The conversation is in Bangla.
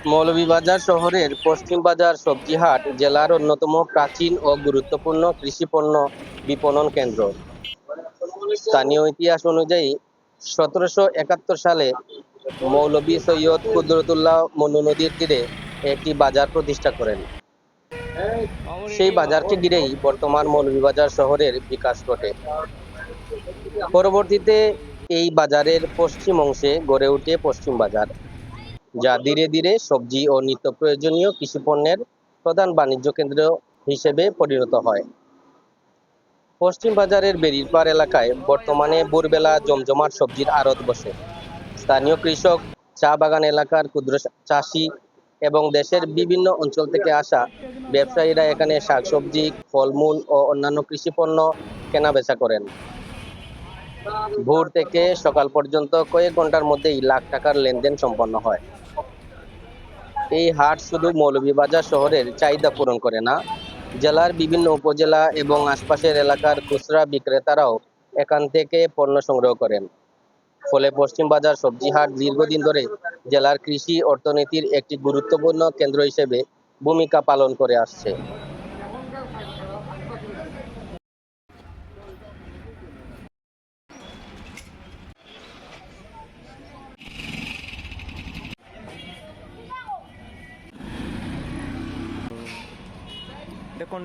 মৌলভীবাজার শহরের পশ্চিম বাজার সবজি হাট জেলার অন্যতম প্রাচীন ও গুরুত্বপূর্ণ কৃষি পণ্য বিপণন কেন্দ্র। স্থানীয় ইতিহাস অনুযায়ী 1771 সালে মৌলভী সৈয়দ কুদরতুল্লাহ মনু নদীর তীরে একটি বাজার প্রতিষ্ঠা করেন। সেই বাজারকে ঘিরেই বর্তমান মৌলভীবাজার শহরের বিকাশ ঘটে। পরবর্তীতে এই বাজারের পশ্চিম অংশে গড়ে ওঠে পশ্চিম বাজার, যা ধীরে ধীরে সবজি ও নিত্য প্রয়োজনীয় কৃষি পণ্যের প্রধান বাণিজ্য কেন্দ্র হিসেবে পরিণত হয়। পশ্চিম বাজারের বেরিরপাড় এলাকায় বর্তমানে ভোরবেলা জমজমাট সবজির আড়ত বসে। স্থানীয় কৃষক, চা বাগান এলাকার ক্ষুদ্র চাষি এবং দেশের বিভিন্ন অঞ্চল থেকে আসা ব্যবসায়ীরা এখানে শাকসবজি, ফলমূল ও অন্যান্য কৃষি পণ্য কেনাবেচা করেন। ভোর থেকে সকাল পর্যন্ত কয়েক ঘন্টার মধ্যেই লাখ টাকার লেনদেন সম্পন্ন হয়। এই হাট শুধু মৌলভীবাজার শহরের চাহিদা পূরণ করে না, জেলার বিভিন্ন উপজেলা এবং আশপাশের এলাকার খুচরা বিক্রেতারাও এখান থেকে পণ্য সংগ্রহ করেন। ফলে পশ্চিম বাজার সবজি হাট দীর্ঘদিন ধরে জেলার কৃষি অর্থনীতির একটি গুরুত্বপূর্ণ কেন্দ্র হিসেবে ভূমিকা পালন করে আসছে। এটা কোন